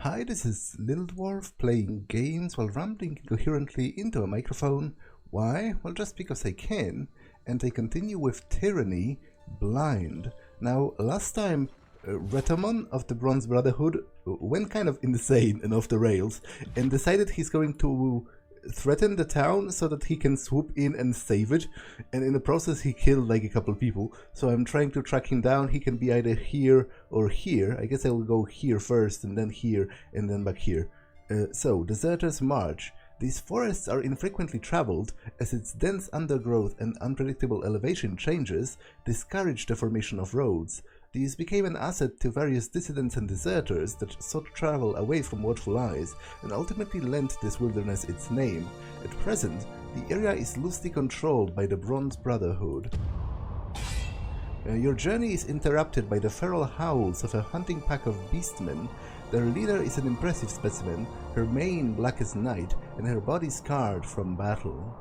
Hi, this is Little Dwarf playing games while rambling incoherently into a microphone. Why? Well, just because I can. And I continue with Tyranny, Blind. Now, last time, Retamon of the Bronze Brotherhood went kind of insane and off the rails and decided he's going to threaten the town so that he can swoop in and save it, and in the process he killed like a couple people. So I'm trying to track him down. He can be either here or here. I guess I will go here first and then here and then back here. So, Deserters March. These forests are infrequently traveled, as its dense undergrowth and unpredictable elevation changes discourage the formation of roads. These became an asset to various dissidents and deserters that sought to travel away from watchful eyes, and ultimately lent this wilderness its name. At present, the area is loosely controlled by the Bronze Brotherhood. Your journey is interrupted by the feral howls of a hunting pack of beastmen. Their leader is an impressive specimen, her mane black as night, and her body scarred from battle.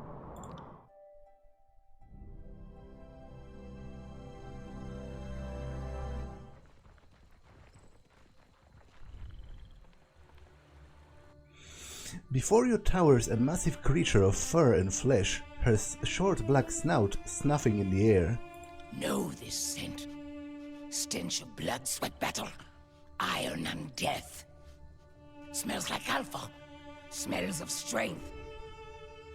Before you towers a massive creature of fur and flesh, her short black snout snuffing in the air. Know this scent. Stench of blood, sweat, battle, iron and death. Smells like alpha. Smells of strength.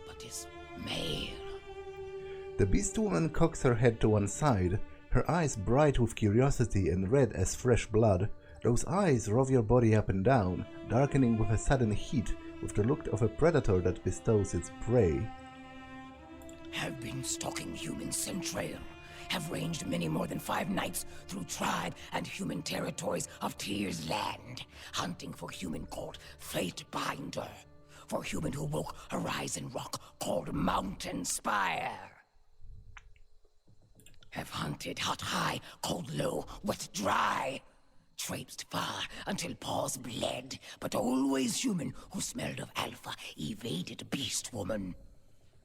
But is male. The beast woman cocks her head to one side, her eyes bright with curiosity and red as fresh blood. Those eyes rove your body up and down, darkening with a sudden heat, with the look of a predator that bestows its prey. Have been stalking human centrail. Have ranged many more than 5 nights through tribe and human territories of Tyr's land, hunting for human called Fatebinder, for human who woke Horizon Rock called Mountain Spire. Have hunted hot high, cold low, wet dry. Traipsed far until paws bled, but always human who smelled of alpha evaded beast woman.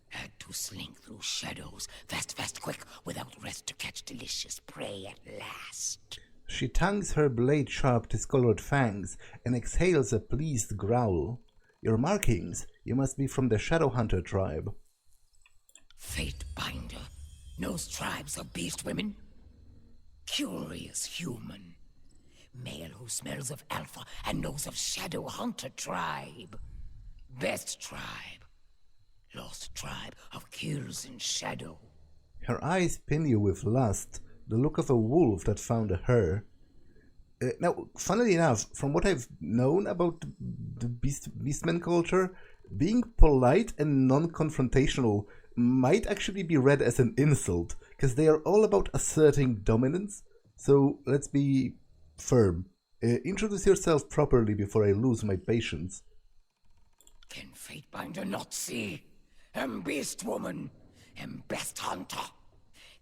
Had to slink through shadows, fast, quick, without rest to catch delicious prey at last. She tongues her blade-sharp discolored fangs and exhales a pleased growl. Your markings, you must be from the Shadowhunter tribe. Fatebinder knows tribes of beast women. Curious human. Male who smells of alpha and knows of Shadowhunter tribe. Best tribe. Lost tribe of kills in shadow. Her eyes pin you with lust, the look of a wolf that found a hare. Now, funnily enough, from what I've known about the beastman culture, being polite and non-confrontational might actually be read as an insult, because they are all about asserting dominance. So let's be firm. Introduce yourself properly before I lose my patience. Can Fatebinder not see? Beast woman, best hunter,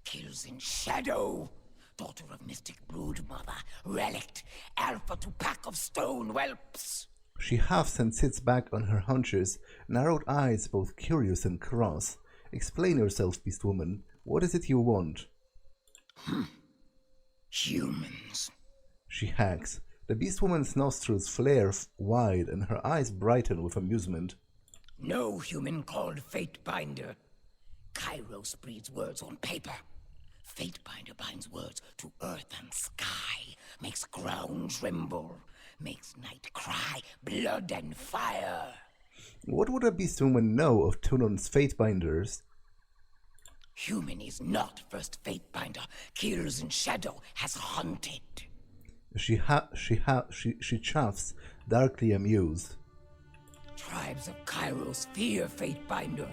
kills in shadow, daughter of mystic brood mother, relict, alpha to pack of stone whelps. She huffs and sits back on her haunches, narrowed eyes both curious and cross. Explain yourself, beast woman. What is it you want? Humans. She hacks. The beast woman's nostrils flare wide and her eyes brighten with amusement. No human called Fatebinder. Kairos breeds words on paper. Fatebinder binds words to earth and sky, makes ground tremble, makes night cry, blood and fire. What would a beast woman know of Tunon's Fatebinders? Human is not first Fatebinder. Kills in shadow has hunted. She chuffs, darkly amused. Tribes of Kairos fear Fatebinder.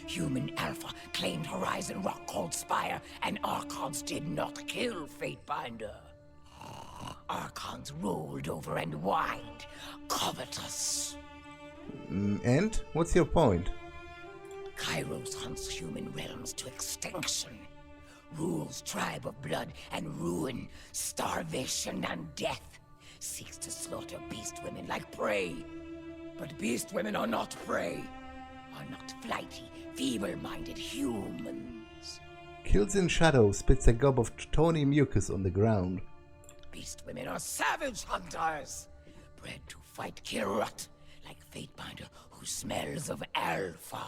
Human alpha claimed Horizon Rock called Spire, and Archons did not kill Fatebinder. Archons rolled over and whined, covetous. And? What's your point? Kairos hunts human realms to extinction. Rules tribe of blood and ruin, starvation and death. Seeks to slaughter beast women like prey. But beast women are not prey. Are not flighty, feeble-minded humans. Kills in shadow spits a gob of tawny mucus on the ground. Beast women are savage hunters. Bred to fight Kirrut like Fatebinder who smells of alpha.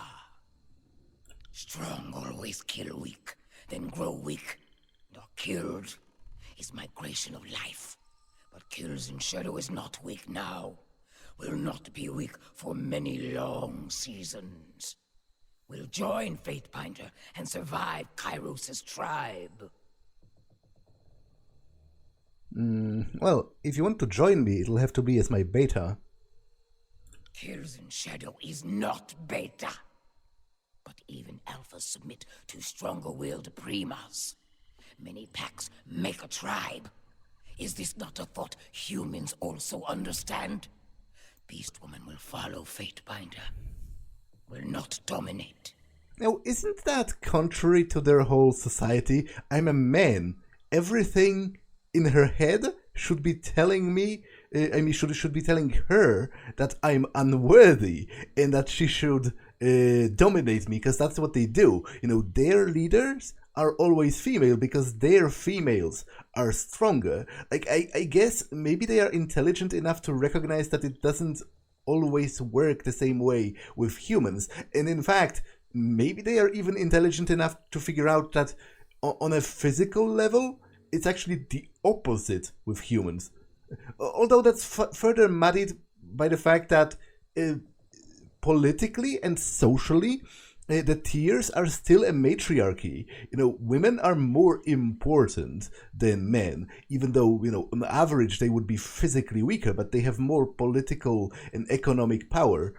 Strong always kill weak, then grow weak. Nor killed is migration of life. But Kills in Shadow is not weak now. Will not be weak for many long seasons. Will join Fatebinder and survive Kairos' tribe. Well, if you want to join me, it'll have to be as my beta. Kills in Shadow is not beta. But even alphas submit to stronger-willed primas. Many packs make a tribe. Is this not a thought humans also understand? Beast Woman will follow Fatebinder. Will not dominate. Now, isn't that contrary to their whole society? I'm a man. Everything in her head should be telling me, should be telling her that I'm unworthy and that she should dominate me, because that's what they do. You know, their leaders are always female because their females are stronger. Like, I guess maybe they are intelligent enough to recognize that it doesn't always work the same way with humans. And in fact, maybe they are even intelligent enough to figure out that on a physical level, it's actually the opposite with humans. Although that's further muddied by the fact that politically and socially, the tiers are still a matriarchy. You know, women are more important than men, even though, you know, on average they would be physically weaker, but they have more political and economic power.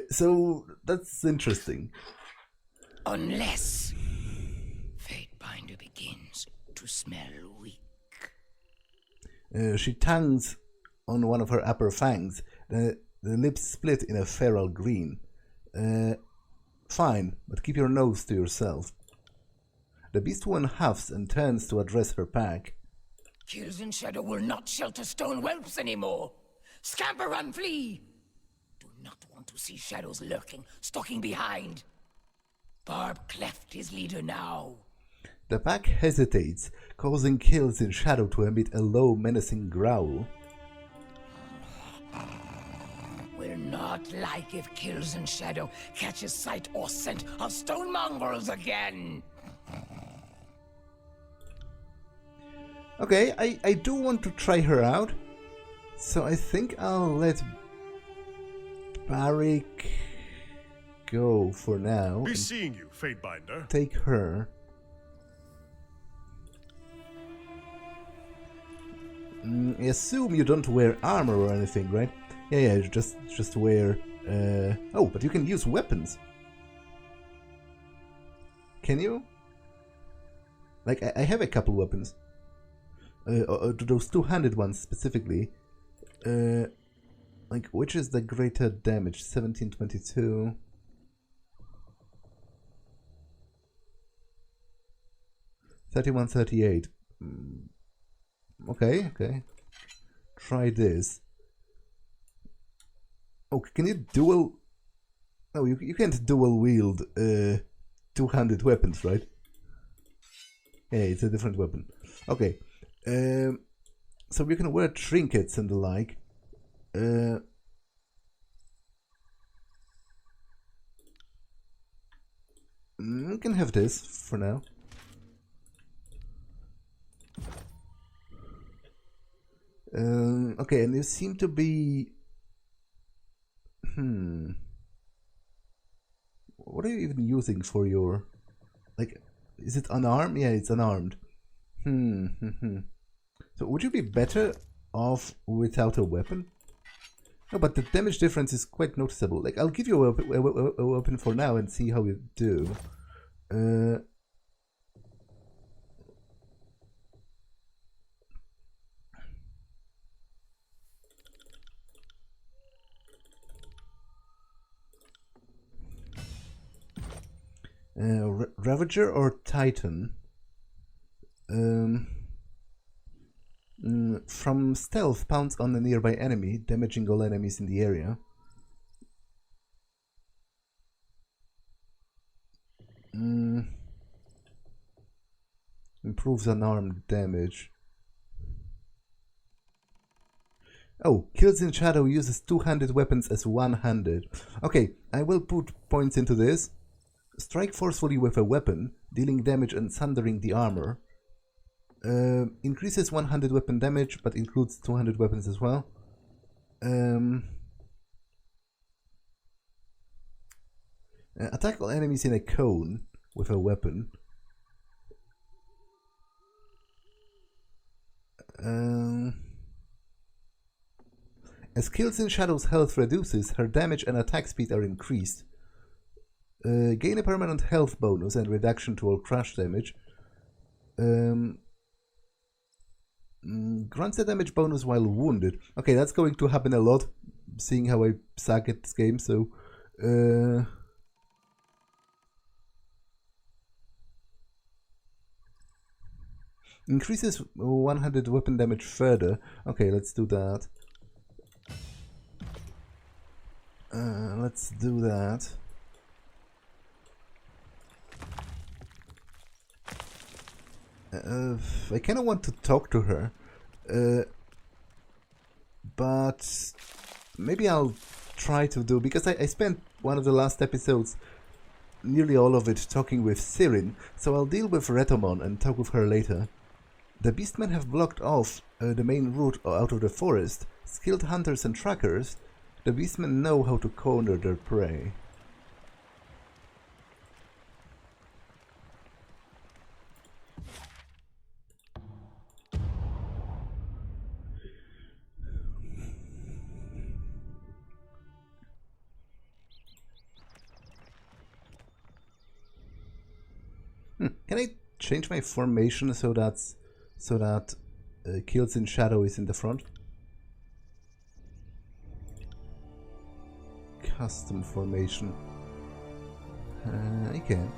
So that's interesting. Unless Fatebinder begins to smell weak. She tongues on one of her upper fangs. The lips split in a feral green. Fine, but keep your nose to yourself. The beast woman huffs and turns to address her pack. Kills in Shadow will not shelter stone whelps anymore. Scamper and flee! Do not want to see shadows lurking, stalking behind. Barb cleft his leader now. The pack hesitates, causing Kills in Shadow to emit a low, menacing growl. Will not like if Kills in Shadow catches sight or scent of stone mongrels again. Okay, I do want to try her out, so I think I'll let Barik go for now. Be seeing you, Fatebinder. Take her. I assume you don't wear armor or anything, right? Yeah, just wear... Oh, but you can use weapons. Can you? Like, I have a couple weapons. Those two-handed ones specifically. Like, which is the greater damage? 1722. $31.38. Okay. Try this. Oh, can you dual... No, you can't dual wield two-handed weapons, right? Yeah, it's a different weapon. Okay. So you can wear trinkets and the like. You can have this for now. Okay, and you seem to be... What are you even using for your... Like, is it unarmed? Yeah, it's unarmed. So would you be better off without a weapon? No, but the damage difference is quite noticeable. Like, I'll give you a weapon for now and see how you do. Ravager or Titan? From stealth, pounds on a nearby enemy, damaging all enemies in the area. Improves unarmed damage. Oh, kills in shadow uses two-handed weapons as one-handed. Okay, I will put points into this. Strike forcefully with a weapon, dealing damage and sundering the armor. Increases 100 weapon damage, but includes 200 weapons as well. Attack all enemies in a cone with a weapon. As Kills in Shadow's health reduces, her damage and attack speed are increased. Gain a permanent health bonus and reduction to all crush damage. Grants a damage bonus while wounded. Okay, that's going to happen a lot, seeing how I suck at this game, so... Increases 100 weapon damage further. Okay, let's do that. Let's do that. I kind of want to talk to her, but maybe I'll try to do, because I spent one of the last episodes, nearly all of it, talking with Sirin, so I'll deal with Retomon and talk with her later. The beastmen have blocked off the main route out of the forest. Skilled hunters and trackers, the beastmen know how to corner their prey. Can I change my formation so that Kills in Shadow is in the front? Custom formation. I can.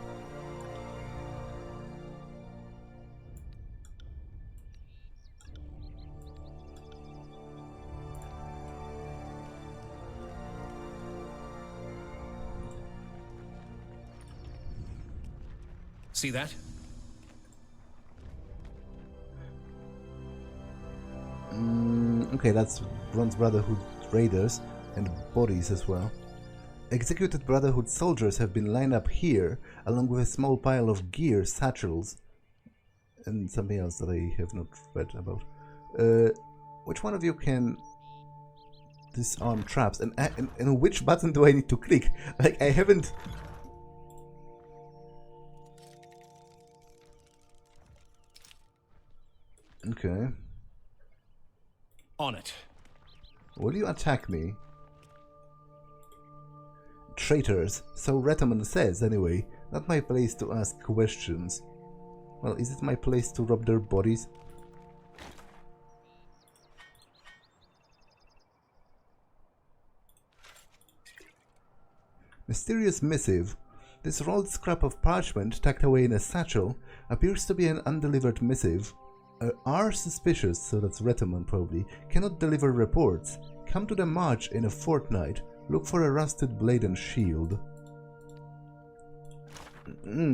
See that? Okay, that's Bronze Brotherhood raiders and bodies as well. Executed Brotherhood soldiers have been lined up here, along with a small pile of gear, satchels, and something else that I have not read about. Which one of you can disarm traps? And which button do I need to click? Like, I haven't... Okay. On it. Will you attack me? Traitors, so Retomon says anyway. Not my place to ask questions. Well, is it my place to rob their bodies? Mysterious missive. This rolled scrap of parchment tucked away in a satchel appears to be an undelivered missive. Are suspicious, so that's Retomon probably, cannot deliver reports. Come to the march in a fortnight. Look for a rusted blade and shield.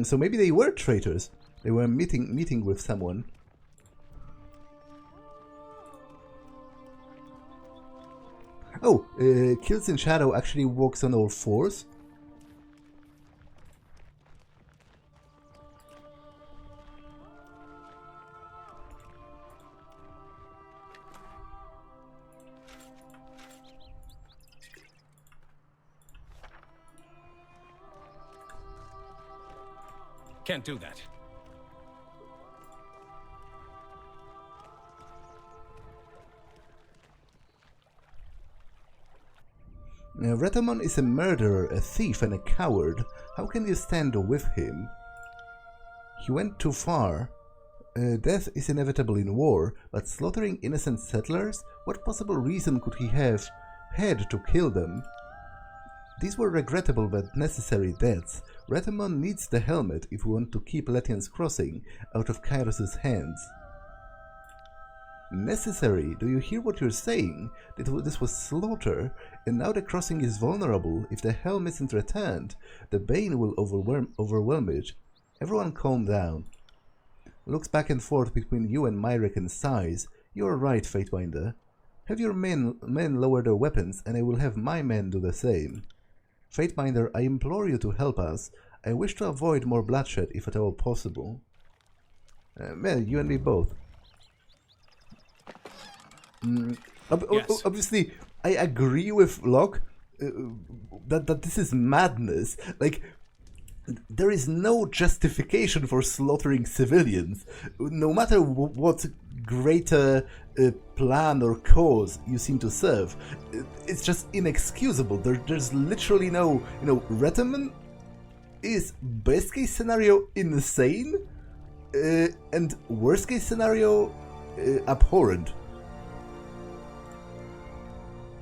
So maybe they were traitors. They were meeting with someone. Oh, Kills in Shadow actually walks on all fours. Can't do that. Retomon is a murderer, a thief, and a coward. How can you stand with him? He went too far. Death is inevitable in war, but slaughtering innocent settlers? What possible reason could he have had to kill them? These were regrettable but necessary deaths. Retomon needs the helmet if we want to keep Letian's Crossing out of Kairos' hands. Necessary? Do you hear what you're saying? This was slaughter, and now the crossing is vulnerable. If the helm isn't returned, the Bane will overwhelm it. Everyone calm down. Looks back and forth between you and Myrek and sighs. You're right, Fatebinder. Have your men lower their weapons, and I will have my men do the same. Fatebinder, I implore you to help us. I wish to avoid more bloodshed, if at all possible. Well, you and me both. Yes. Obviously, I agree with Locke that this is madness. Like, there is no justification for slaughtering civilians, no matter what greater plan or cause you seem to serve. It's just inexcusable. There's literally no, Retamon is best case scenario insane, and worst case scenario abhorrent.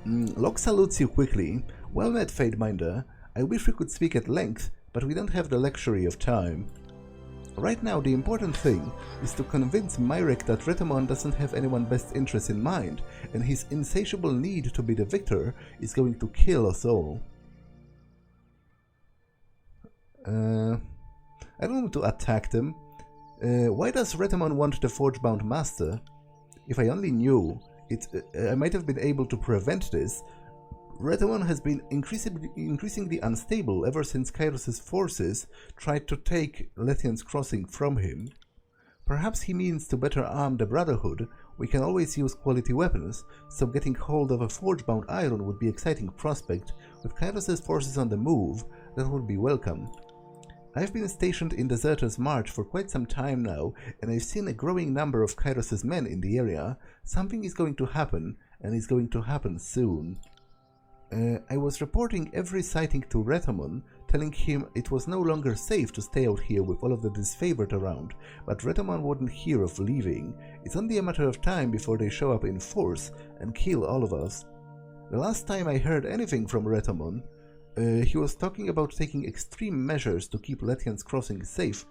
Locke salutes you quickly. Well met, Fatebinder. I wish we could speak at length, but we don't have the luxury of time. Right now, the important thing is to convince Myrek that Retamon doesn't have anyone's best interest in mind, and his insatiable need to be the victor is going to kill us all. I don't want to attack them. Why does Retamon want the Forge-bound Master? If I only knew, I might have been able to prevent this. Retamon has been increasingly unstable ever since Kairos' forces tried to take Lethian's Crossing from him. Perhaps he means to better arm the Brotherhood. We can always use quality weapons, so getting hold of a forge-bound iron would be an exciting prospect. With Kairos' forces on the move, that would be welcome. I've been stationed in Deserter's March for quite some time now, and I've seen a growing number of Kairos' men in the area. Something is going to happen, and it's going to happen soon. I was reporting every sighting to Retamon, telling him it was no longer safe to stay out here with all of the disfavored around, but Retamon wouldn't hear of leaving. It's only a matter of time before they show up in force and kill all of us. The last time I heard anything from Retamon, he was talking about taking extreme measures to keep Lethian's Crossing safe.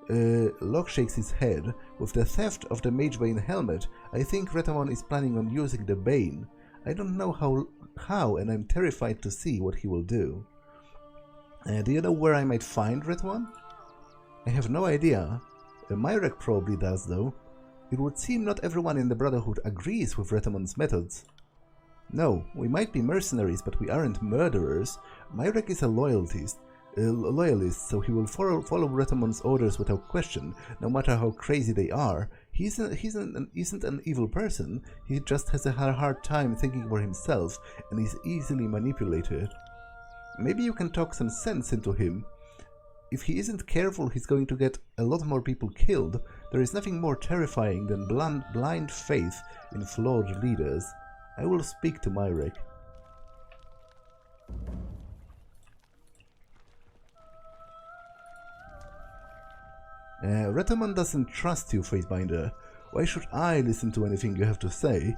Locke shakes his head. With the theft of the Magebane helmet, I think Retamon is planning on using the Bane. I don't know how, and I'm terrified to see what he will do. Do you know where I might find Retamon? I have no idea. Myrek probably does, though. It would seem not everyone in the Brotherhood agrees with Retamon's methods. No, we might be mercenaries, but we aren't murderers. Myrek is a loyalist, so he will follow Retamon's orders without question, no matter how crazy they are. He isn't an evil person, he just has a hard time thinking for himself, and is easily manipulated. Maybe you can talk some sense into him. If he isn't careful, he's going to get a lot more people killed. There is nothing more terrifying than blind faith in flawed leaders. I will speak to Myrek. Retamon doesn't trust you, Fatebinder. Why should I listen to anything you have to say?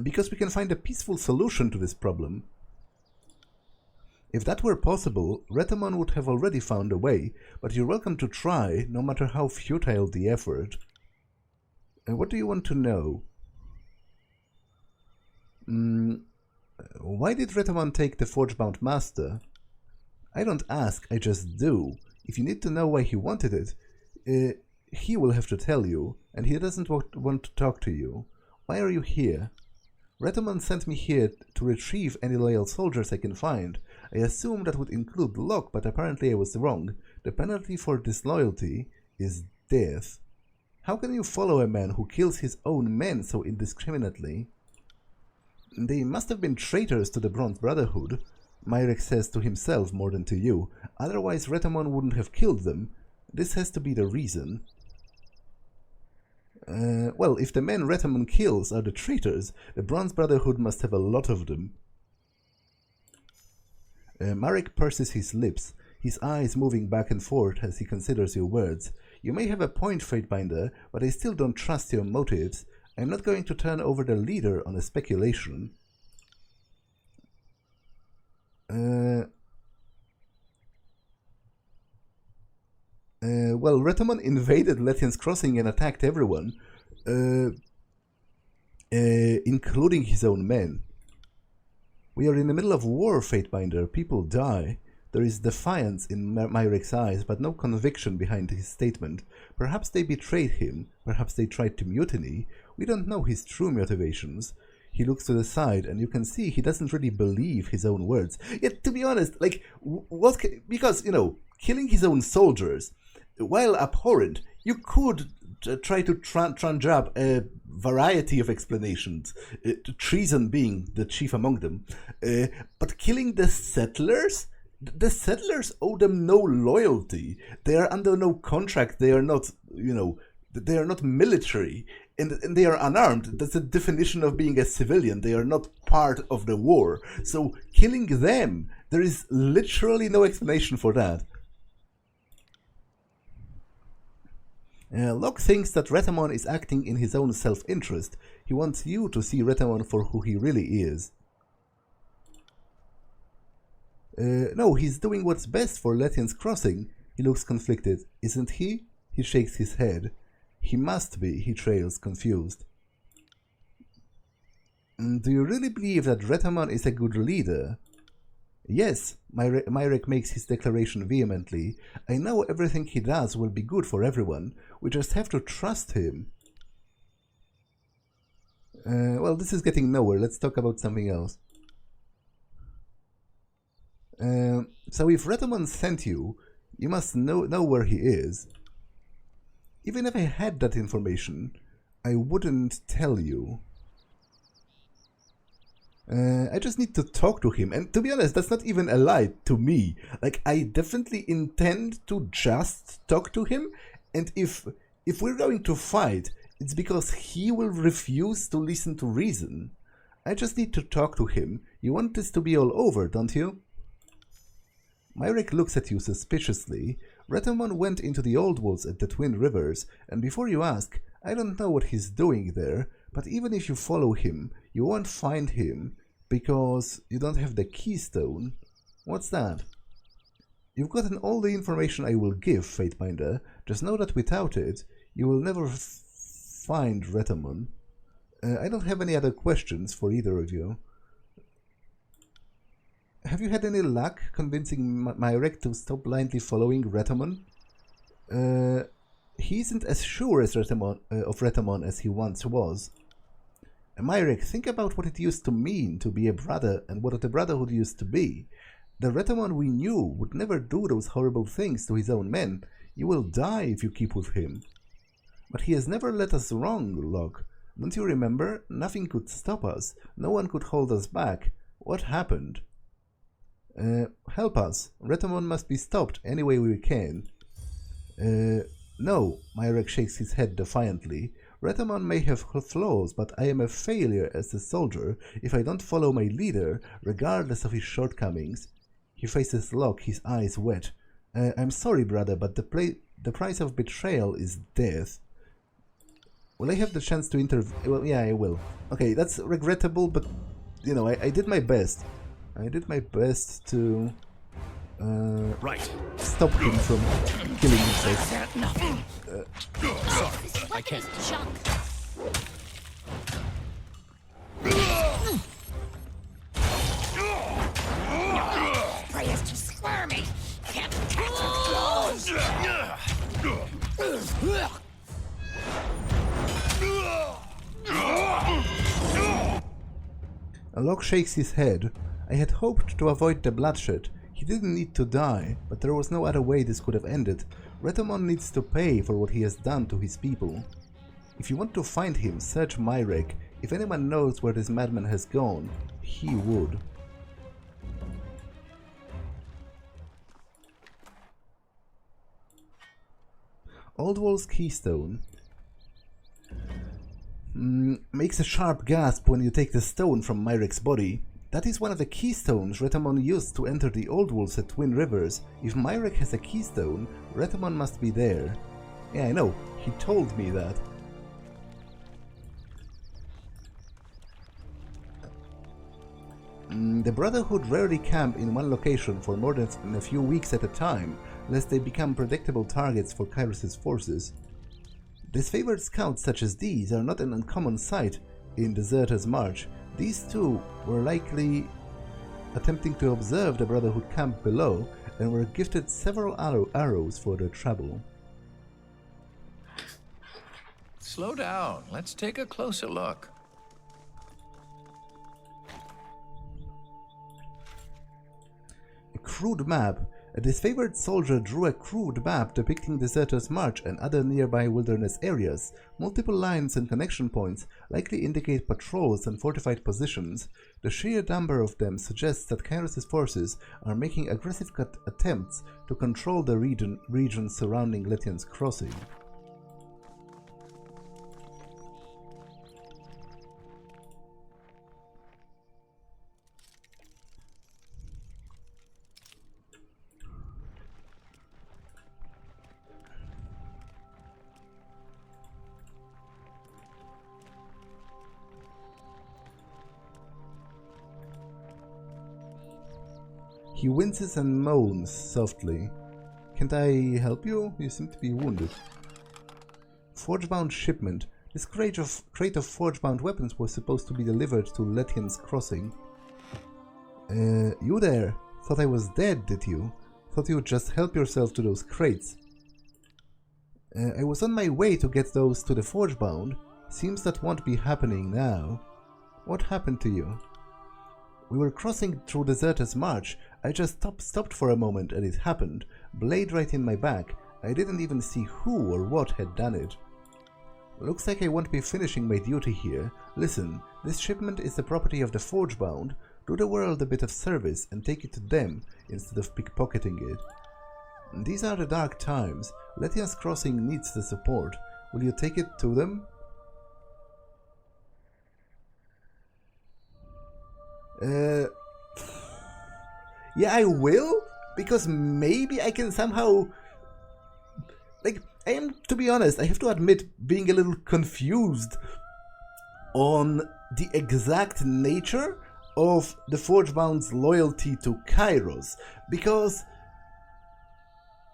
Because we can find a peaceful solution to this problem. If that were possible, Retamon would have already found a way, but you're welcome to try, no matter how futile the effort. What do you want to know? Why did Retamon take the Forge-bound Master? I don't ask, I just do. If you need to know why he wanted it, he will have to tell you, and he doesn't want to talk to you. Why are you here? Retamon sent me here to retrieve any loyal soldiers I can find. I assumed that would include Locke, but apparently I was wrong. The penalty for disloyalty is death. How can you follow a man who kills his own men so indiscriminately? They must have been traitors to the Bronze Brotherhood, Myrek says to himself more than to you. Otherwise Retamon wouldn't have killed them. This has to be the reason. Well, if the men Retamon kills are the traitors, the Bronze Brotherhood must have a lot of them. Myrek purses his lips, his eyes moving back and forth as he considers your words. You may have a point, Fatebinder, but I still don't trust your motives. I'm not going to turn over the leader on a speculation. Well, Retamon invaded Lethian's Crossing and attacked everyone, including his own men. We are in the middle of war, Fatebinder. People die. There is defiance in Myrek's eyes, but no conviction behind his statement. Perhaps they betrayed him, perhaps they tried to mutiny. We don't know his true motivations. He looks to the side, and you can see he doesn't really believe his own words. Yet, to be honest, like, because, you know, killing his own soldiers, while abhorrent, you could try to conjure up a variety of explanations, treason being the chief among them. But killing the settlers owe them no loyalty. They are under no contract. They are not, you know, they are not military, and they are unarmed. That's the definition of being a civilian. They are not part of the war. So killing them, there is literally no explanation for that. Locke thinks that Retamon is acting in his own self-interest. He wants you to see Retamon for who he really is. No, he's doing what's best for Lethian's Crossing. He looks conflicted. Isn't he? He shakes his head. He must be, he trails, confused. Do you really believe that Retamon is a good leader? Yes, Myrek makes his declaration vehemently. I know everything he does will be good for everyone. We just have to trust him. Well, this is getting nowhere. Let's talk about something else. So if Retamon sent you, you must know where he is. Even if I had that information, I wouldn't tell you. I just need to talk to him, and to be honest, that's not even a lie to me. Like, I definitely intend to just talk to him, and if we're going to fight, it's because he will refuse to listen to reason. I just need to talk to him. You want this to be all over, don't you? Myrek looks at you suspiciously. Retamon went into the Old Woods at the Twin Rivers, and before you ask, I don't know what he's doing there, but even if you follow him, you won't find him, because you don't have the keystone. What's that? You've gotten all the information I will give, Fatebinder. Just know that without it, you will never find Retamon. I don't have any other questions for either of you. Have you had any luck convincing Myrek to stop blindly following Retamon? He isn't as sure as of Retamon as he once was. Myrek, think about what it used to mean to be a brother and what the Brotherhood used to be. The Retamon we knew would never do those horrible things to his own men. You will die if you keep with him. But he has never led us wrong, Locke. Don't you remember? Nothing could stop us. No one could hold us back. What happened? Help us. Retamon must be stopped any way we can. No, Myrek shakes his head defiantly. Retamon may have flaws, but I am a failure as a soldier if I don't follow my leader, regardless of his shortcomings. He faces Locke, his eyes wet. I'm sorry, brother, but the price of betrayal is death. Will I have the chance to interview? Well, yeah, I will. Okay, that's regrettable, but, you know, I did my best. I did my best to stop him from killing himself. Sorry, I can't. Prey is too squirmy. Can't catch her claws. Locke shakes his head. I had hoped to avoid the bloodshed. He didn't need to die, but there was no other way this could have ended. Retamon needs to pay for what he has done to his people. If you want to find him, search Myrek. If anyone knows where this madman has gone, he would. Oldwall's keystone makes a sharp gasp when you take the stone from Myrek's body. That is one of the keystones Retamon used to enter the Old Wolves at Twin Rivers. If Myrek has a keystone, Retamon must be there. Yeah, I know. He told me that. The Brotherhood rarely camp in one location for more than a few weeks at a time, lest they become predictable targets for Kairos' forces. Disfavored scouts such as these are not an uncommon sight in Deserter's March. These two were likely attempting to observe the Brotherhood camp below and were gifted several arrows for their trouble. Slow down. Let's take a closer look. A crude map. A disfavored soldier drew a crude map depicting Deserter's March and other nearby wilderness areas. Multiple lines and connection points likely indicate patrols and fortified positions. The sheer number of them suggests that Kairos' forces are making aggressive attempts to control the region surrounding Lethian's Crossing. He winces and moans softly. Can't I help you? You seem to be wounded. Forgebound shipment. This crate of forgebound weapons was supposed to be delivered to Lethian's Crossing. You there? Thought I was dead, did you? Thought you'd just help yourself to those crates. I was on my way to get those to the Forgebound. Seems that won't be happening now. What happened to you? We were crossing through Deserter's March. I just stopped for a moment and it happened. Blade right in my back. I didn't even see who or what had done it. Looks like I won't be finishing my duty here. Listen, this shipment is the property of the Forgebound. Do the world a bit of service and take it to them instead of pickpocketing it. These are the dark times. Lethian's Crossing needs the support. Will you take it to them? Yeah, I will, because maybe I can somehow... Like, I am, to be honest, I have to admit, being a little confused on the exact nature of the Forgebound's loyalty to Kairos, because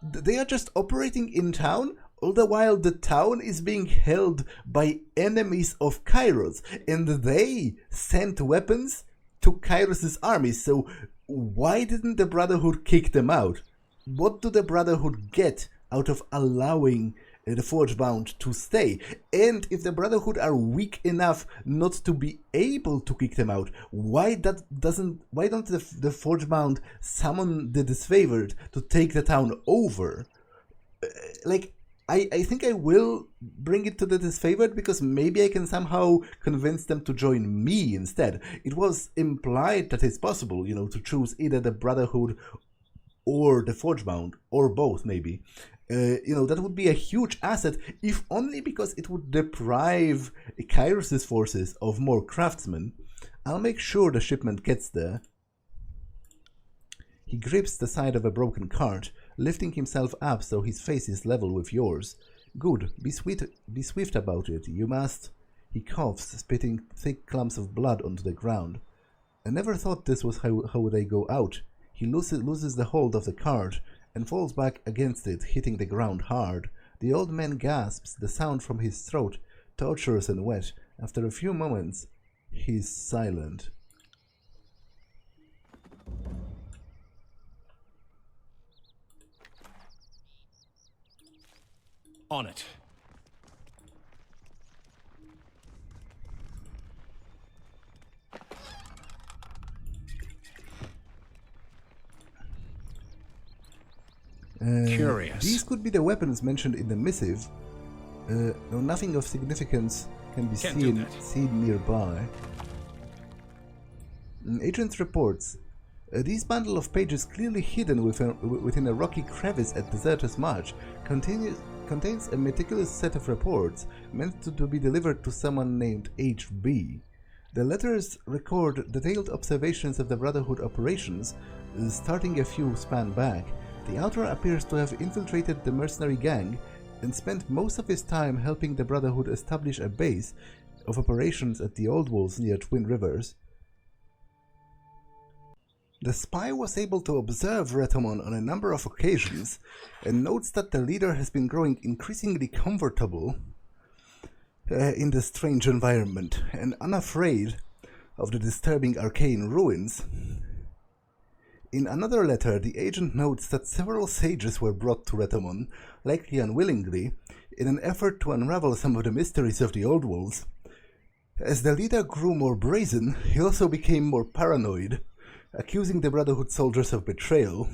they are just operating in town, all the while the town is being held by enemies of Kairos, and they sent weapons to Kairos' army, so why didn't the Brotherhood kick them out? What do the Brotherhood get out of allowing the Forgebound to stay? And if the Brotherhood are weak enough not to be able to kick them out, why don't the Forgebound summon the Disfavored to take the town over? I think I will bring it to the Disfavored because maybe I can somehow convince them to join me instead. It was implied that it's possible, to choose either the Brotherhood or the Forgebound, or both maybe. That would be a huge asset, if only because it would deprive Kairos' forces of more craftsmen. I'll make sure the shipment gets there. He grips the side of a broken cart, lifting himself up so his face is level with yours. Good, be swift about it, you must. He coughs, spitting thick clumps of blood onto the ground. I never thought this was how they go out. He loses the hold of the cart and falls back against it, hitting the ground hard. The old man gasps, the sound from his throat torturous and wet. After a few moments, he's silent. On it. Curious. These could be the weapons mentioned in the missive, though nothing of significance can be seen nearby. Agent reports. This bundle of pages, clearly hidden within a rocky crevice at Deserter's March, contains a meticulous set of reports meant to be delivered to someone named HB. The letters record detailed observations of the Brotherhood operations, starting a few span back. The author appears to have infiltrated the mercenary gang and spent most of his time helping the Brotherhood establish a base of operations at the Old Walls near Twin Rivers. The spy was able to observe Retomon on a number of occasions and notes that the leader has been growing increasingly comfortable in the strange environment and unafraid of the disturbing arcane ruins. In another letter, the agent notes that several sages were brought to Retamon, likely unwillingly, in an effort to unravel some of the mysteries of the Old Worlds. As the leader grew more brazen, he also became more paranoid, accusing the Brotherhood soldiers of betrayal.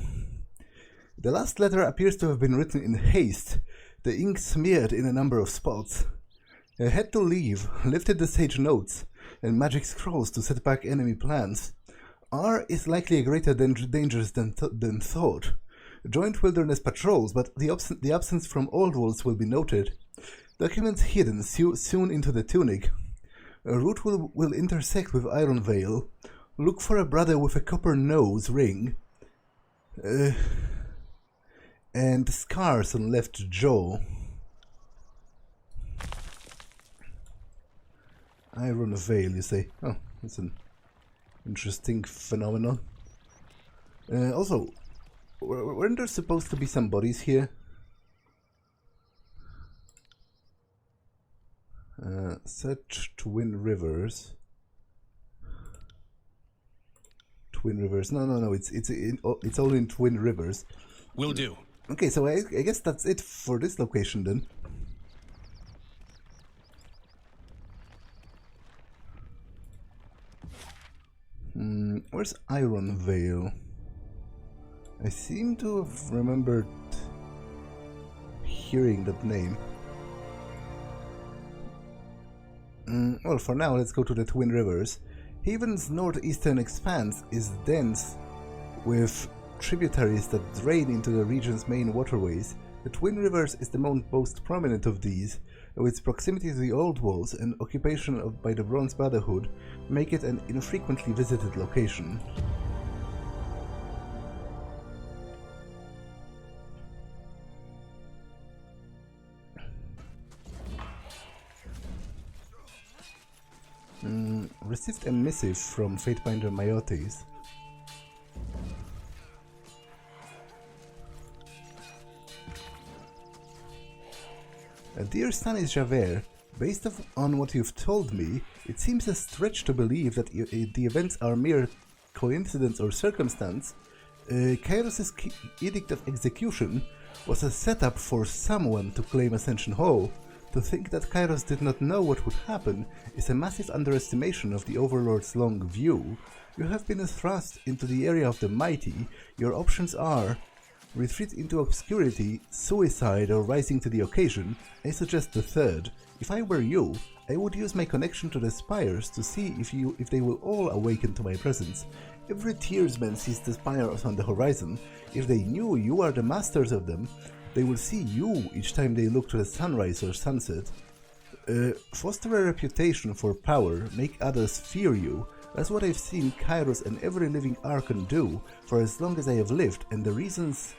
The last letter appears to have been written in haste, the ink smeared in a number of spots. I had to leave, lifted the sage notes, and magic scrolls to set back enemy plans. R is likely a greater dangers than thought. Joint wilderness patrols, but the absence from Old Worlds will be noted. Documents hidden soon into the tunic. A route will intersect with Iron Veil. Look for a brother with a copper nose ring. And scars on left jaw. Iron Veil, you say? Oh, that's an interesting phenomenon. Also, weren't there supposed to be some bodies here? Search Twin Rivers. Twin Rivers. No. It's all in Twin Rivers. Will do. Okay, so I guess that's it for this location then. Where's Iron Veil? I seem to have remembered hearing that name. Well, for now, let's go to the Twin Rivers. Haven's northeastern expanse is dense with tributaries that drain into the region's main waterways. The Twin Rivers is the most prominent of these, with its proximity to the Old Worlds and occupation by the Bronze Brotherhood make it an infrequently visited location. Received a missive from Fatebinder Mayotes. Dear Stanis Javert, based on what you've told me, it seems a stretch to believe that the events are mere coincidence or circumstance. Kairos' Edict of Execution was a setup for someone to claim Ascension Hall. To think that Kairos did not know what would happen is a massive underestimation of the Overlord's long view. You have been thrust into the area of the mighty. Your options are retreat into obscurity, suicide, or rising to the occasion. I suggest the third. If I were you, I would use my connection to the Spires to see if they will all awaken to my presence. Every Tearsman sees the Spires on the horizon. If they knew you are the masters of them, they will see you each time they look to the sunrise or sunset. Foster a reputation for power, make others fear you. That's what I've seen Kairos and every living Archon do for as long as I have lived, and the reasons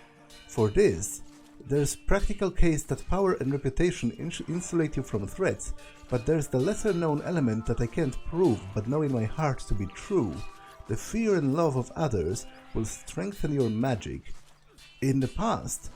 for this: there's practical case that power and reputation insulate you from threats, but there's the lesser known element that I can't prove but know in my heart to be true. The fear and love of others will strengthen your magic. In the past,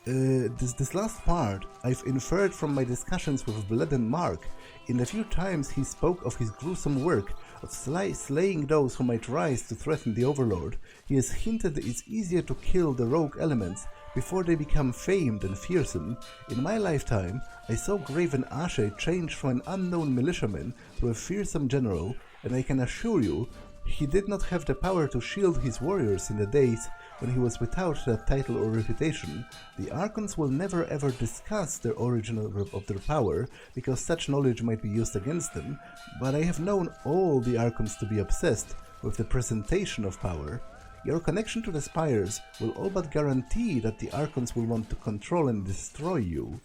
this last part I've inferred from my discussions with Bled and Mark. In the few times he spoke of his gruesome work of slaying those who might rise to threaten the Overlord, he has hinted that it's easier to kill the rogue elements before they become famed and fearsome. In my lifetime, I saw Graven Ashe change from an unknown militiaman to a fearsome general, and I can assure you, he did not have the power to shield his warriors in the days when he was without that title or reputation. The Archons will never ever discuss the origin of their power, because such knowledge might be used against them, but I have known all the Archons to be obsessed with the presentation of power. Your connection to the Spires will all but guarantee that the Archons will want to control and destroy you.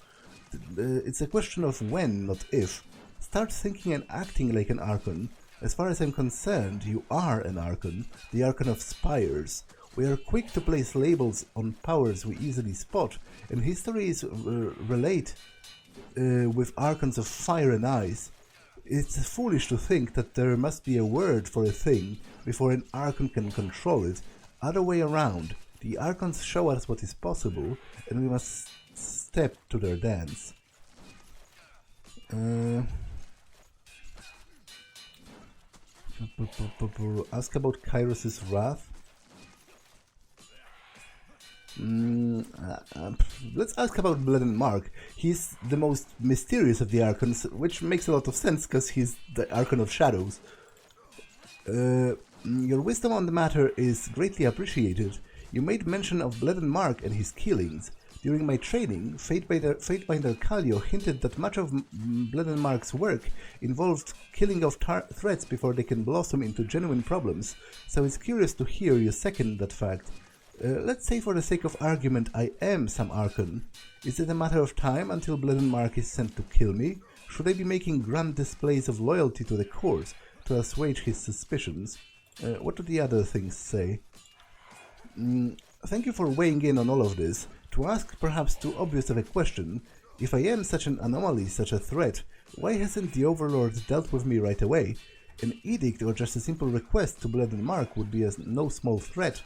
It's a question of when, not if. Start thinking and acting like an Archon. As far as I'm concerned, you are an Archon, the Archon of Spires. We are quick to place labels on powers we easily spot, and histories relate with Archons of fire and ice. It's foolish to think that there must be a word for a thing before an Archon can control it. Other way around, the Archons show us what is possible, and we must step to their dance. Ask about Kairos' wrath. Let's ask about Blood and Mark. He's the most mysterious of the Archons, which makes a lot of sense because he's the Archon of Shadows. Your wisdom on the matter is greatly appreciated. You made mention of Blood and Mark and his killings. During my training, Fatebinder Kallio hinted that much of Blood and Mark's work involved killing off threats before they can blossom into genuine problems, so it's curious to hear you second that fact. Let's say for the sake of argument I am some Archon. Is it a matter of time until Blood and Mark is sent to kill me? Should I be making grand displays of loyalty to the course to assuage his suspicions? What do the other things say? Thank you for weighing in on all of this. To ask perhaps too obvious of a question, if I am such an anomaly, such a threat, why hasn't the Overlord dealt with me right away? An edict or just a simple request to Blood and Mark would be no small threat.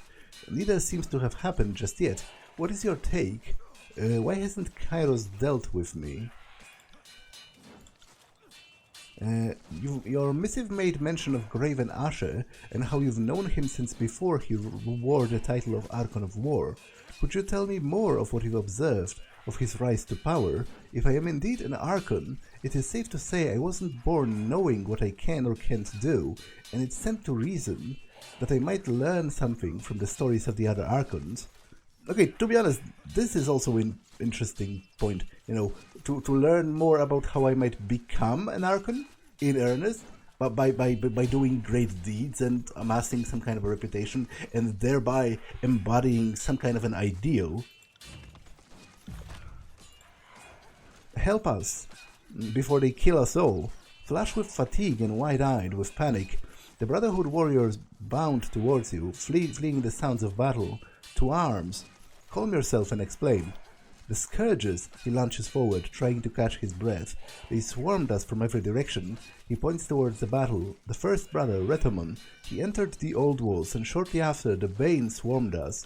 Neither seems to have happened just yet. What is your take? Why hasn't Kairos dealt with me? Your missive made mention of Graven Asher and how you've known him since before he wore the title of Archon of War. Could you tell me more of what you've observed, of his rise to power? If I am indeed an Archon, it is safe to say I wasn't born knowing what I can or can't do, and it stands to reason that I might learn something from the stories of the other Archons. Okay, to be honest, this is also an interesting point, you know, to learn more about how I might become an Archon in earnest, but by doing great deeds and amassing some kind of a reputation, and thereby embodying some kind of an ideal. Help us, before they kill us all. Flushed with fatigue and wide-eyed with panic, the Brotherhood warriors bound towards you, fleeing the sounds of battle. To arms! Calm yourself and explain. The scourges, he launches forward, trying to catch his breath. They swarmed us from every direction. He points towards the battle. The first brother, Retomon, he entered the old walls, and shortly after, the Bane swarmed us.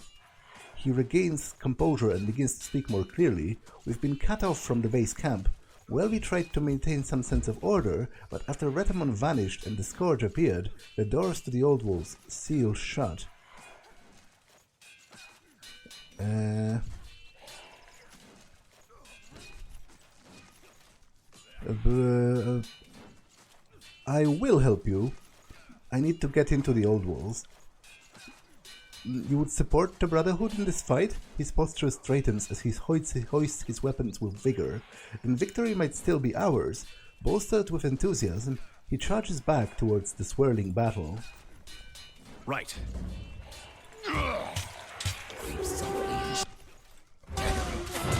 He regains composure and begins to speak more clearly. We've been cut off from the base camp. Well, we tried to maintain some sense of order, but after Retomon vanished and the Scourge appeared, the doors to the old walls sealed shut. I will help you. I need to get into the old walls. You would support the Brotherhood in this fight? His posture straightens as he hoists his weapons with vigor. Then victory might still be ours. Bolstered with enthusiasm, he charges back towards the swirling battle. Right.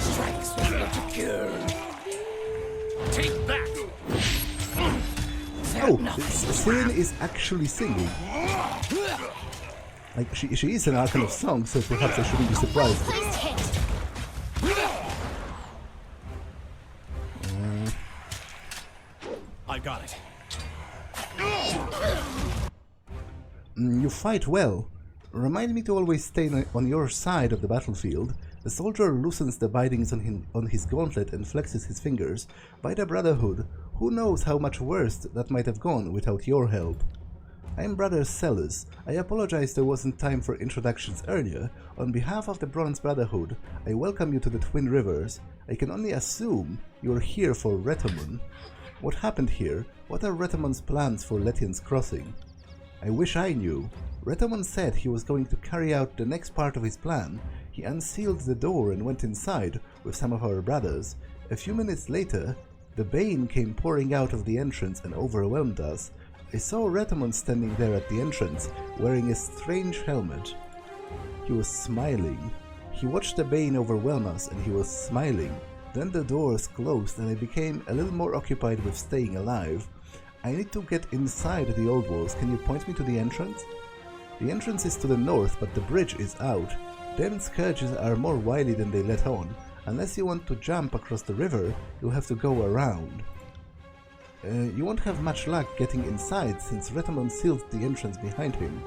Strikes with not to kill. Take that! Oh, Sirin is actually singing. Like, she is an Archon of Song, so perhaps I shouldn't be surprised. I got it. You fight well. Remind me to always stay on your side of the battlefield. The soldier loosens the bindings on his gauntlet and flexes his fingers. By the Brotherhood, who knows how much worse that might have gone without your help. I'm Brother Celis. I apologize there wasn't time for introductions earlier. On behalf of the Bronze Brotherhood, I welcome you to the Twin Rivers. I can only assume you're here for Retomon. What happened here? What are Retomon's plans for Letien's Crossing? I wish I knew. Retomon said he was going to carry out the next part of his plan. He unsealed the door and went inside with some of our brothers. A few minutes later, the Bane came pouring out of the entrance and overwhelmed us. I saw Retomon standing there at the entrance, wearing a strange helmet. He was smiling. He watched the Bane overwhelm us, and he was smiling. Then the doors closed, and I became a little more occupied with staying alive. I need to get inside the old walls. Can you point me to the entrance? The entrance is to the north, but the bridge is out. Them scourges are more wily than they let on. Unless you want to jump across the river, you'll have to go around. You won't have much luck getting inside, since Retomon sealed the entrance behind him.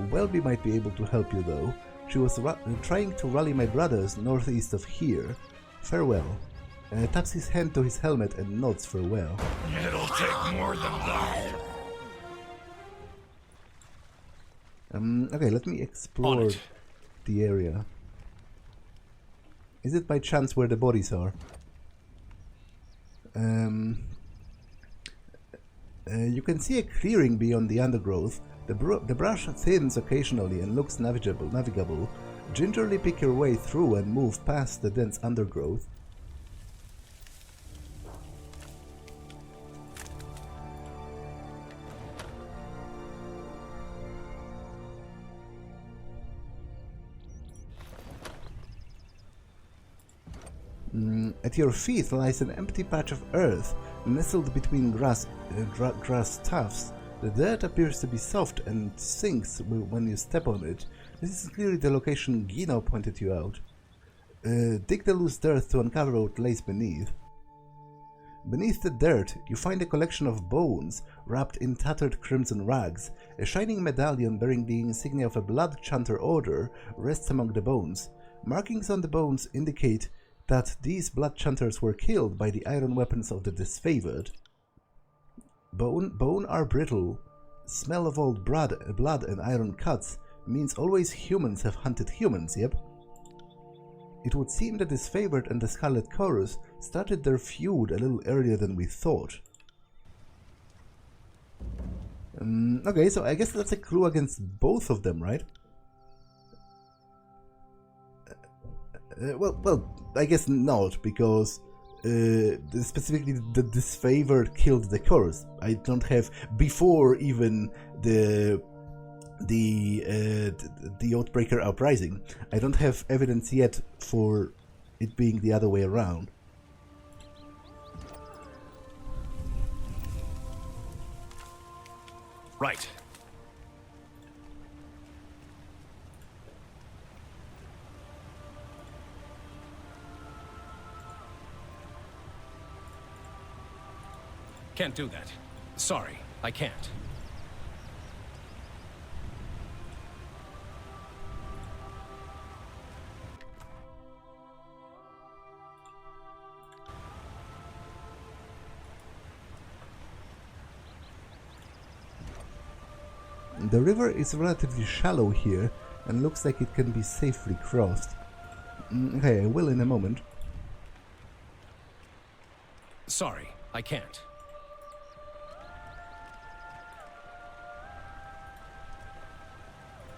Welby might be able to help you, though. She was trying to rally my brothers northeast of here. Farewell. Taps his hand to his helmet and nods farewell. It'll take more than that. Okay, let me explore the area. Is it by chance where the bodies are? You can see a clearing beyond the undergrowth. The brush thins occasionally and looks navigable. Gingerly pick your way through and move past the dense undergrowth. At your feet lies an empty patch of earth, nestled between grass tufts. The dirt appears to be soft and sinks when you step on it. This is clearly the location Gino pointed you out. Dig the loose dirt to uncover what lays beneath. Beneath the dirt, you find a collection of bones wrapped in tattered crimson rags. A shining medallion bearing the insignia of a blood chanter order rests among the bones. Markings on the bones indicate that these blood chanters were killed by the iron weapons of the disfavored. Bone are brittle. Smell of old blood and iron cuts means always humans have hunted humans, yep. It would seem the disfavored and the Scarlet Chorus started their feud a little earlier than we thought. Okay, so I guess that's a clue against both of them, right? Well, I guess not, because specifically the disfavored killed the Chorus. I don't have, before even the Oathbreaker uprising, I don't have evidence yet for it being the other way around. Right. Can't do that. Sorry, I can't. The river is relatively shallow here and looks like it can be safely crossed. Okay, I will in a moment. Sorry, I can't.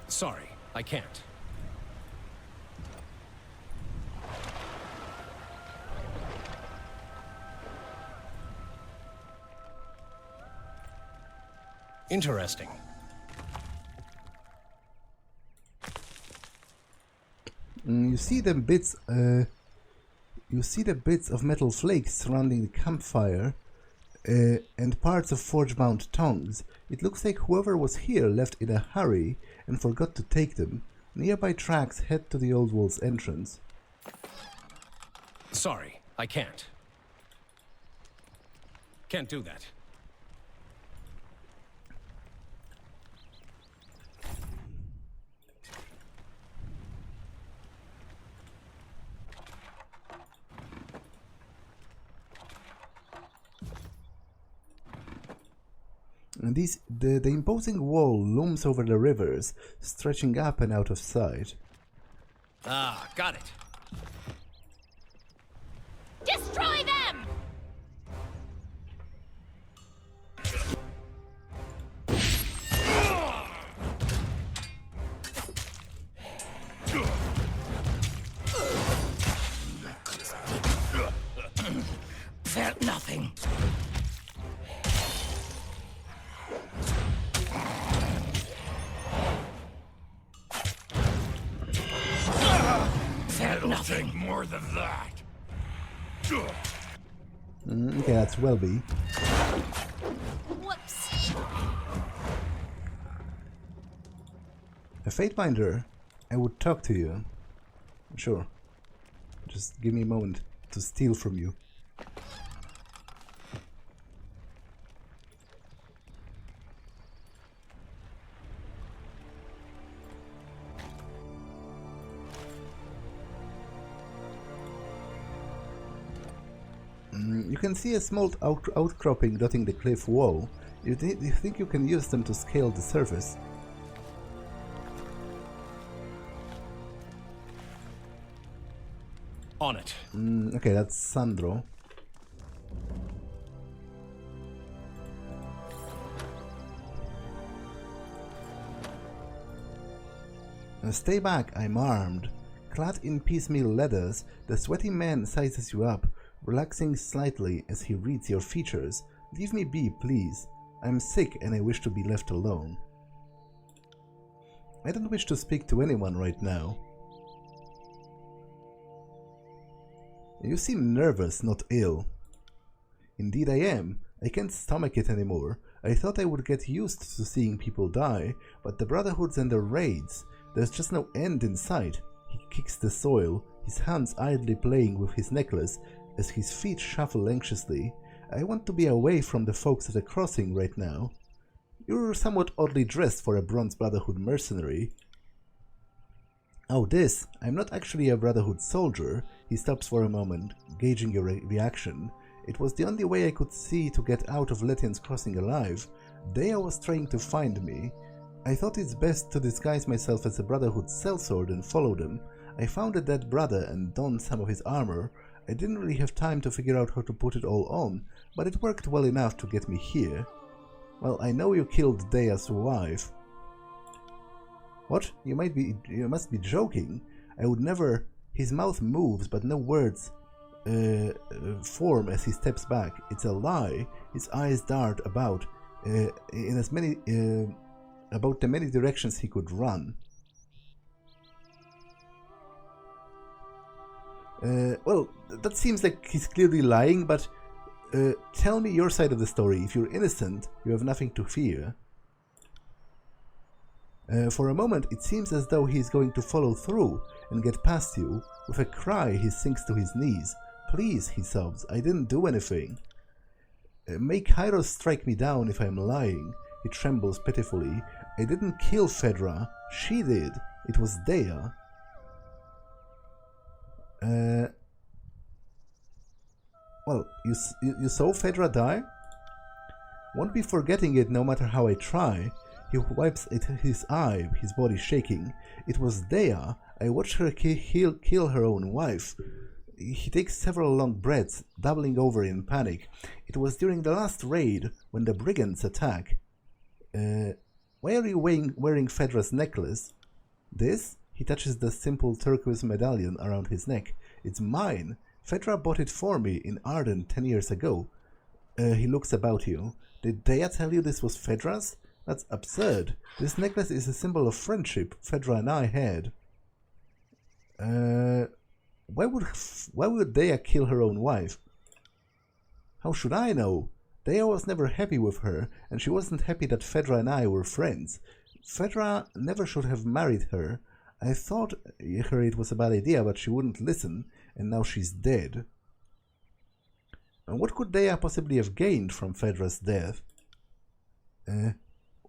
Sorry, I can't. Interesting. You see the bits of metal flakes surrounding the campfire and parts of forge-bound tongs. It looks like whoever was here left in a hurry and forgot to take them. Nearby tracks head to the old wall's entrance. Sorry, I can't. Can't do that. And the imposing wall looms over the rivers, stretching up and out of sight. Ah, got it. Destroy them! Felt nothing. Nothing more than that. Okay, that's Welby. Whoops. A Fatebinder, I would talk to you. Sure. Just give me a moment to steal from you. You can see a small outcropping dotting the cliff wall. You think you can use them to scale the surface? On it. Okay, that's Sandro. Stay back, I'm armed. Clad in piecemeal leathers, the sweaty man sizes you up, relaxing slightly as he reads your features. Leave me be, please. I'm sick and I wish to be left alone. I don't wish to speak to anyone right now. You seem nervous, not ill. Indeed I am. I can't stomach it anymore. I thought I would get used to seeing people die, but the Brotherhoods and their raids, there's just no end in sight. He kicks the soil, his hands idly playing with his necklace as his feet shuffle anxiously. I want to be away from the folks at the crossing right now. You're somewhat oddly dressed for a Bronze Brotherhood mercenary. Oh, this. I'm not actually a Brotherhood soldier. He stops for a moment, gauging your reaction. It was the only way I could see to get out of Lethian's crossing alive. Dea was trying to find me. I thought it's best to disguise myself as a Brotherhood sellsword and follow them. I found a dead brother and donned some of his armor. I didn't really have time to figure out how to put it all on, but it worked well enough to get me here. Well, I know you killed Dea's wife. What? You must be joking. I would never... His mouth moves, but no words form as he steps back. It's a lie. His eyes dart about in as many about the many directions he could run. Well, that seems like he's clearly lying, but tell me your side of the story. If you're innocent, you have nothing to fear. For a moment, it seems as though he's going to follow through and get past you. With a cry, he sinks to his knees. Please, he sobs, I didn't do anything. May Kairos strike me down if I'm lying. He trembles pitifully. I didn't kill Phaedra. She did. It was Dea. Well, you saw Phaedra die? Won't be forgetting it no matter how I try. He wipes his eye, his body shaking. It was Dea. I watched her kill her own wife. He takes several long breaths, doubling over in panic. It was during the last raid, when the brigands attack. Why are you wearing Phaedra's necklace? This? He touches the simple turquoise medallion around his neck. It's mine. Phaedra bought it for me in Arden 10 years ago. He looks about you. Did Dea tell you this was Phaedra's? That's absurd. This necklace is a symbol of friendship Phaedra and I had. Why would Dea kill her own wife? How should I know? Dea was never happy with her, and she wasn't happy that Phaedra and I were friends. Phaedra never should have married her. I thought her it was a bad idea, but she wouldn't listen, and now she's dead. And what could Dea possibly have gained from Phaedra's death?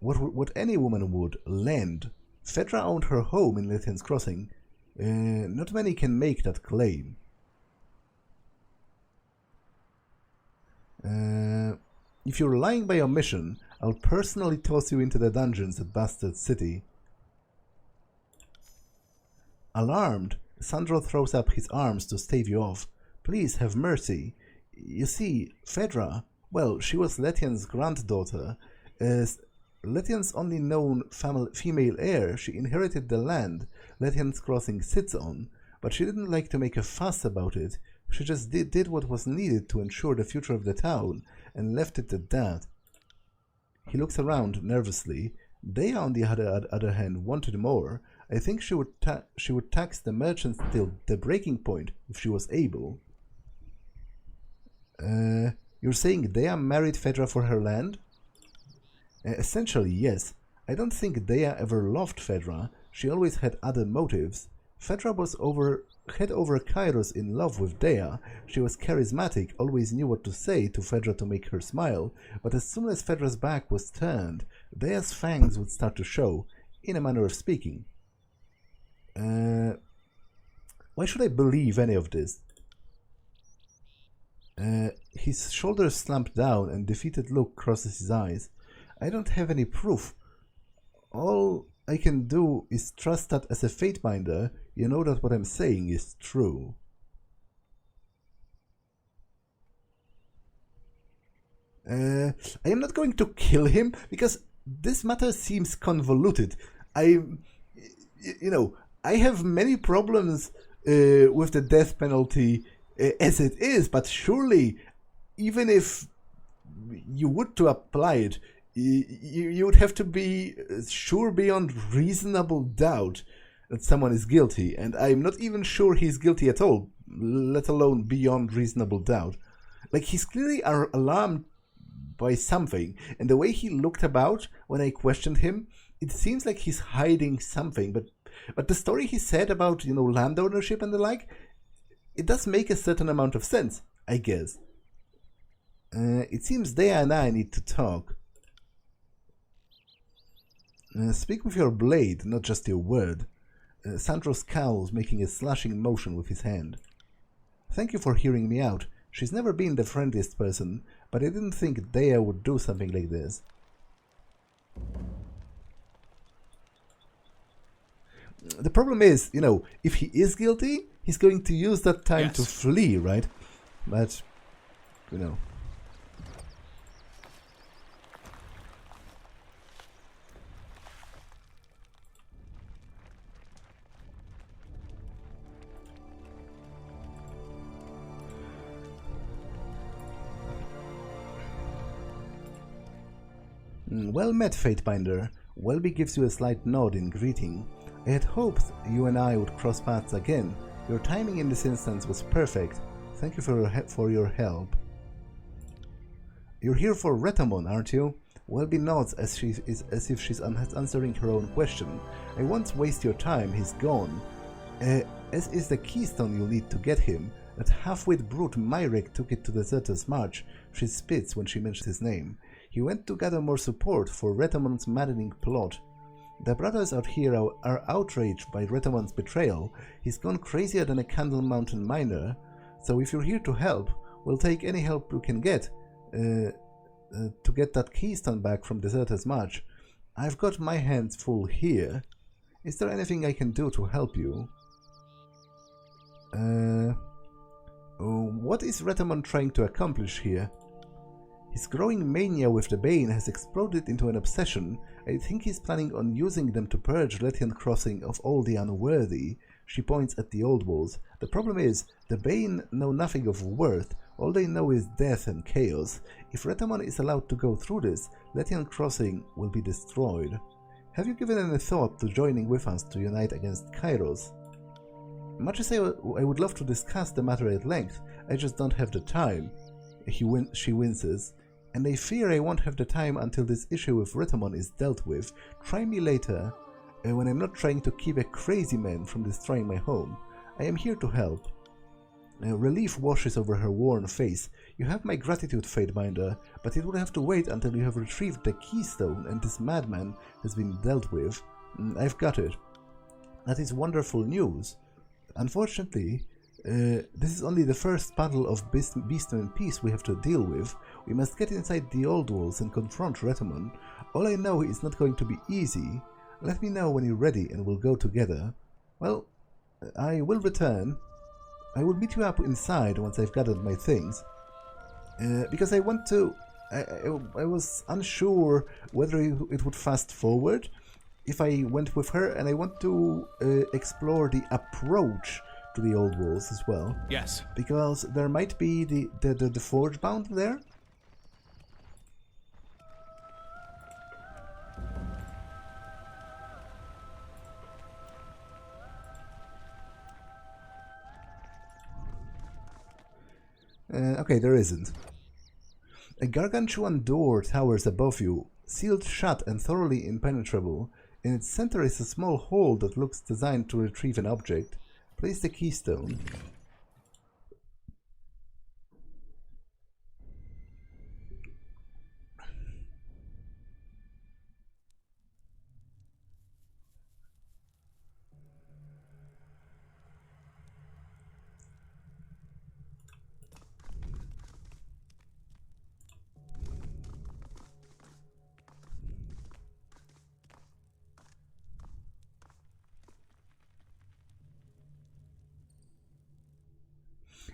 What any woman would, land. Phaedra owned her home in Lethian's Crossing. Not many can make that claim. If you're lying by omission, I'll personally toss you into the dungeons at Bastard City. Alarmed, Sandro throws up his arms to stave you off. Please have mercy. You see, Phaedra, well, she was Lethian's granddaughter. As Lethian's only known female heir, she inherited the land Lethian's Crossing sits on, but she didn't like to make a fuss about it. She just did what was needed to ensure the future of the town, and left it at that. He looks around nervously. Dea, on the other hand, wanted more. I think she would tax the merchants till the breaking point if she was able. You're saying Dea married Phaedra for her land? Essentially, yes. I don't think Dea ever loved Phaedra. She always had other motives. Phaedra had over Kairos in love with Dea. She was charismatic, always knew what to say to Phaedra to make her smile, but as soon as Phaedra's back was turned, Dea's fangs would start to show, in a manner of speaking. Why should I believe any of this? His shoulders slump down and defeated look crosses his eyes. I don't have any proof. All I can do is trust that as a Fatebinder, you know that what I'm saying is true. I am not going to kill him because this matter seems convoluted. I have many problems with the death penalty as it is, but surely, even if you would to apply it, you would have to be sure beyond reasonable doubt that someone is guilty, and I'm not even sure he's guilty at all, let alone beyond reasonable doubt. Like, he's clearly alarmed by something, and the way he looked about when I questioned him, it seems like he's hiding something, but the story he said about, land ownership and the like, it does make a certain amount of sense, I guess. It seems Dea and I need to talk. Speak with your blade, not just your word. Sandro scowls, making a slashing motion with his hand. Thank you for hearing me out. She's never been the friendliest person, but I didn't think Dea would do something like this. The problem is, if he is guilty, he's going to use that time to flee, right? But, Well met, Fatebinder. Welby gives you a slight nod in greeting. I had hoped you and I would cross paths again. Your timing in this instance was perfect. Thank you for your help. You're here for Retamon, aren't you? Welby nods as if she's answering her own question. I won't waste your time, he's gone. As is the keystone you'll need to get him. That half-wit brute Myrek took it to Deserter's March. She spits when she mentions his name. He went to gather more support for Retamon's maddening plot. The brothers out here are outraged by Retamon's betrayal. He's gone crazier than a Candle Mountain miner. So if you're here to help, we'll take any help we can get to get that keystone back from Deserter's March. I've got my hands full here. Is there anything I can do to help you? What is Retamon trying to accomplish here? His growing mania with the Bane has exploded into an obsession. I think he's planning on using them to purge Lethian Crossing of all the unworthy. She points at the old walls. The problem is, the Bane know nothing of worth. All they know is death and chaos. If Retamon is allowed to go through this, Lethian Crossing will be destroyed. Have you given any thought to joining with us to unite against Kairos? Much as I would love to discuss the matter at length, I just don't have the time. She winces. And I fear I won't have the time until this issue with Retamon is dealt with. Try me later, when I'm not trying to keep a crazy man from destroying my home. I am here to help. Relief washes over her worn face. You have my gratitude, Fatebinder, but it will have to wait until you have retrieved the keystone and this madman has been dealt with. I've got it. That is wonderful news. Unfortunately, this is only the first battle of Beast and Peace we have to deal with. We must get inside the old walls and confront Retamon. All I know is not going to be easy. Let me know when you're ready and we'll go together. Well, I will return. I will meet you up inside once I've gathered my things. Because I want to... I was unsure whether it would fast forward if I went with her, and I want to explore the approach to the old walls as well. Yes. Because there might be the forge bound there. Okay, there isn't. A gargantuan door towers above you, sealed shut and thoroughly impenetrable. In its center is a small hole that looks designed to retrieve an object. Place the keystone.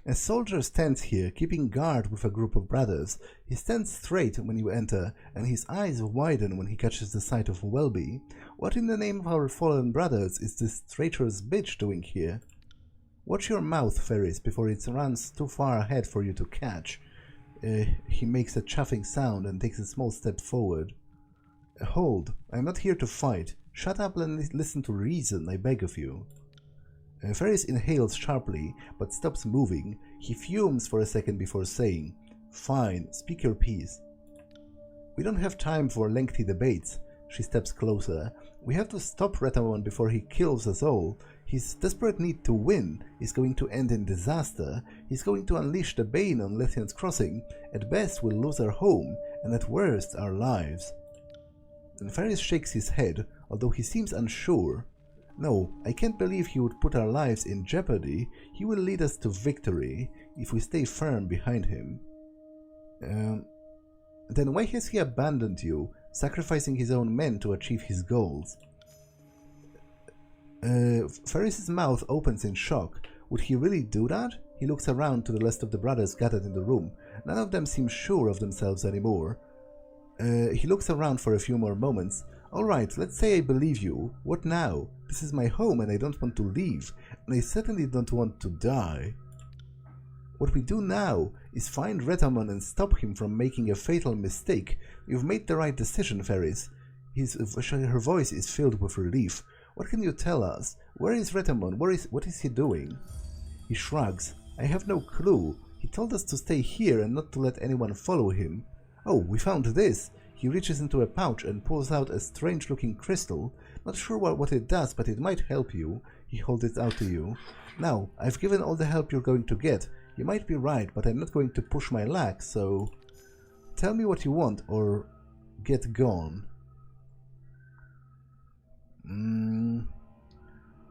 A soldier stands here, keeping guard with a group of brothers. He stands straight when you enter, and his eyes widen when he catches the sight of Welby. What in the name of our fallen brothers is this traitorous bitch doing here? Watch your mouth, Ferris, before it runs too far ahead for you to catch. He makes a chuffing sound and takes a small step forward. Hold, I'm not here to fight. Shut up and listen to reason, I beg of you. Ferris inhales sharply, but stops moving. He fumes for a second before saying, "Fine, speak your piece." "We don't have time for lengthy debates." She steps closer. "We have to stop Retamon before he kills us all. His desperate need to win is going to end in disaster. He's going to unleash the Bane on Lethian's Crossing. At best, we'll lose our home, and at worst, our lives." And Ferris shakes his head, although he seems unsure. "No, I can't believe he would put our lives in jeopardy. He will lead us to victory if we stay firm behind him." Then why has he abandoned you, sacrificing his own men to achieve his goals? Ferris's mouth opens in shock. Would he really do that? He looks around to the rest of the brothers gathered in the room. None of them seem sure of themselves anymore. He looks around for a few more moments. "Alright, let's say I believe you. What now? This is my home and I don't want to leave, and I certainly don't want to die. What we do now is find Retamon and stop him from making a fatal mistake. You've made the right decision, Ferris." Her voice is filled with relief. "What can you tell us? Where is Retamon? What is he doing?" He shrugs. "I have no clue. He told us to stay here and not to let anyone follow him. Oh, we found this." He reaches into a pouch and pulls out a strange-looking crystal. "Not sure what it does, but it might help you." He holds it out to you. "Now, I've given all the help you're going to get. You might be right, but I'm not going to push my luck, so tell me what you want or get gone."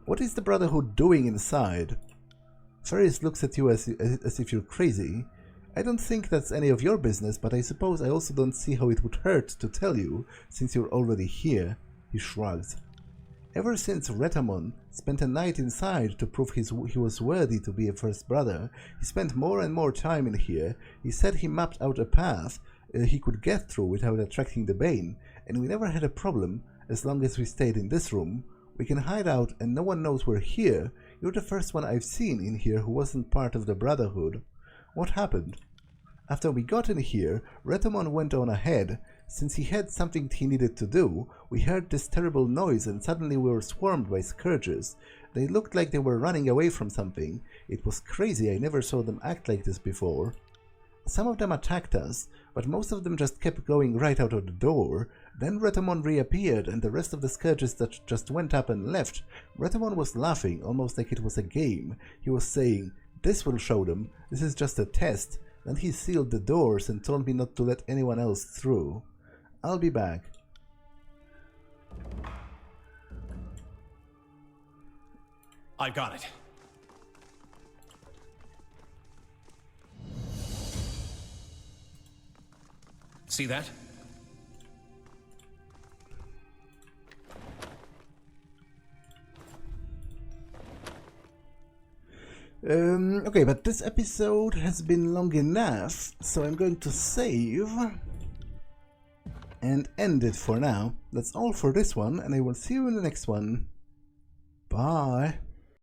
What is the Brotherhood doing inside? Ferris looks at you as if you're crazy. "I don't think that's any of your business, but I suppose I also don't see how it would hurt to tell you, since you're already here." He shrugs. "Ever since Retamon spent a night inside to prove he was worthy to be a first brother, he spent more and more time in here. He said he mapped out a path he could get through without attracting the Bane, and we never had a problem as long as we stayed in this room. We can hide out and no one knows we're here. You're the first one I've seen in here who wasn't part of the Brotherhood. What happened? After we got in here, Retamon went on ahead. Since he had something he needed to do, we heard this terrible noise and suddenly we were swarmed by scourges. They looked like they were running away from something. It was crazy, I never saw them act like this before. Some of them attacked us, but most of them just kept going right out of the door. Then Retamon reappeared and the rest of the scourges that just went up and left. Retamon was laughing, almost like it was a game. He was saying, 'This will show them, this is just a test.' Then he sealed the doors and told me not to let anyone else through. I'll be back." I've got it. See that? Okay, but this episode has been long enough, so I'm going to save and end it for now. That's all for this one, and I will see you in the next one. Bye!